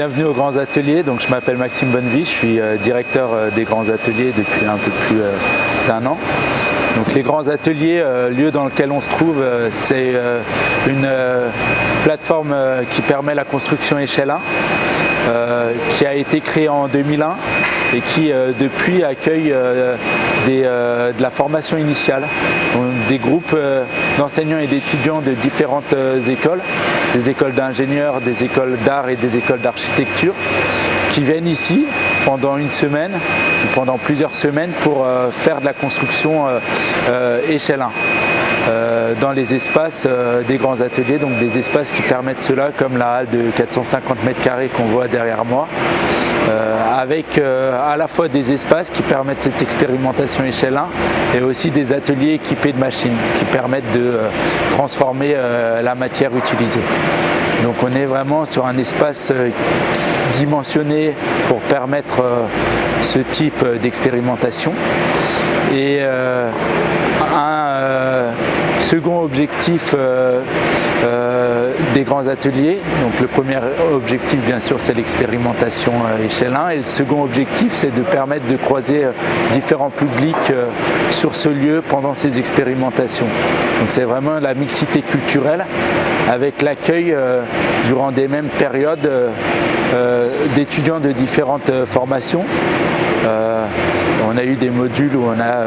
Bienvenue aux Grands Ateliers. Donc, je m'appelle Maxime Bonnevie, je suis directeur des Grands Ateliers depuis un peu plus d'1 an. Donc, les Grands Ateliers, lieu dans lequel on se trouve, c'est une plateforme qui permet la construction échelle 1, qui a été créée en 2001 et qui depuis accueille de la formation initiale, donc, des groupes d'enseignants et d'étudiants de différentes écoles, des écoles d'ingénieurs, des écoles d'art et des écoles d'architecture, qui viennent ici pendant une semaine ou pendant plusieurs semaines pour faire de la construction échelle 1. Dans les espaces des Grands Ateliers, donc des espaces qui permettent cela, comme la halle de 450 m² qu'on voit derrière moi, avec à la fois des espaces qui permettent cette expérimentation échelle 1 et aussi des ateliers équipés de machines qui permettent de transformer la matière utilisée. Donc on est vraiment sur un espace dimensionné pour permettre ce type d'expérimentation. Et un second objectif des Grands Ateliers, donc le premier objectif bien sûr c'est l'expérimentation échelle 1 et le second objectif c'est de permettre de croiser différents publics sur ce lieu pendant ces expérimentations. Donc c'est vraiment la mixité culturelle avec l'accueil durant des mêmes périodes d'étudiants de différentes formations. On a eu des modules où on a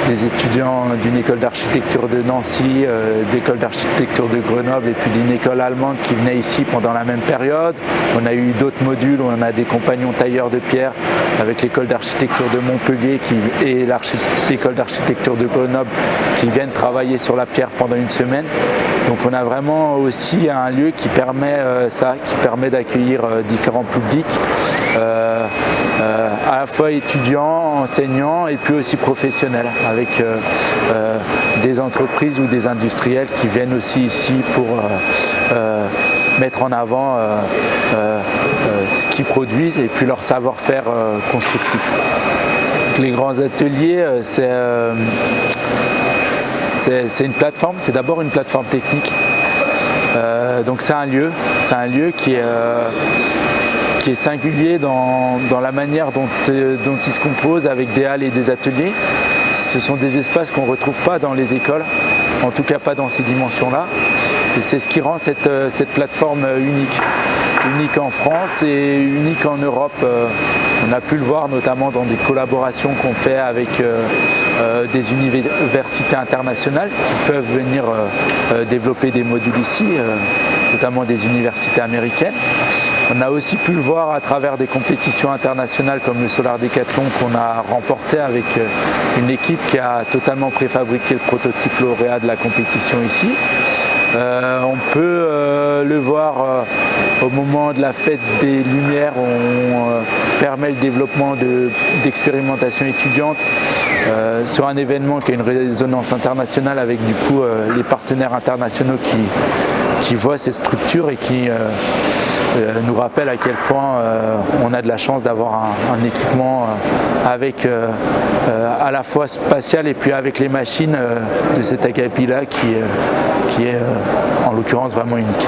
des étudiants d'une école d'architecture de Nancy, d'école d'architecture de Grenoble et puis d'une école allemande qui venaient ici pendant la même période. On a eu d'autres modules où on a des compagnons tailleurs de pierre avec l'école d'architecture de Montpellier et l'école d'architecture de Grenoble qui viennent travailler sur la pierre pendant une semaine. Donc on a vraiment aussi un lieu qui permet qui permet d'accueillir différents publics, à la fois étudiants, enseignants et puis aussi professionnels, avec des entreprises ou des industriels qui viennent aussi ici pour mettre en avant ce qu'ils produisent et puis leur savoir-faire constructif. Les Grands Ateliers, c'est une plateforme, c'est d'abord une plateforme technique. Donc c'est un lieu qui est singulier dans la manière dont il se compose avec des halles et des ateliers. Ce sont des espaces qu'on ne retrouve pas dans les écoles, en tout cas pas dans ces dimensions-là. Et c'est ce qui rend cette plateforme unique en France et unique en Europe. On a pu le voir notamment dans des collaborations qu'on fait avec des universités internationales qui peuvent venir développer des modules ici, notamment des universités américaines. On a aussi pu le voir à travers des compétitions internationales comme le Solar Decathlon qu'on a remporté avec une équipe qui a totalement préfabriqué le prototype lauréat de la compétition ici. On peut le voir au moment de la fête des Lumières, on permet le développement d'expérimentations étudiantes sur un événement qui a une résonance internationale avec du coup les partenaires internationaux qui voient cette structure et qui nous rappellent à quel point on a de la chance d'avoir un équipement avec à la fois spatial et puis avec les machines de cet Agapi là qui est en l'occurrence vraiment unique.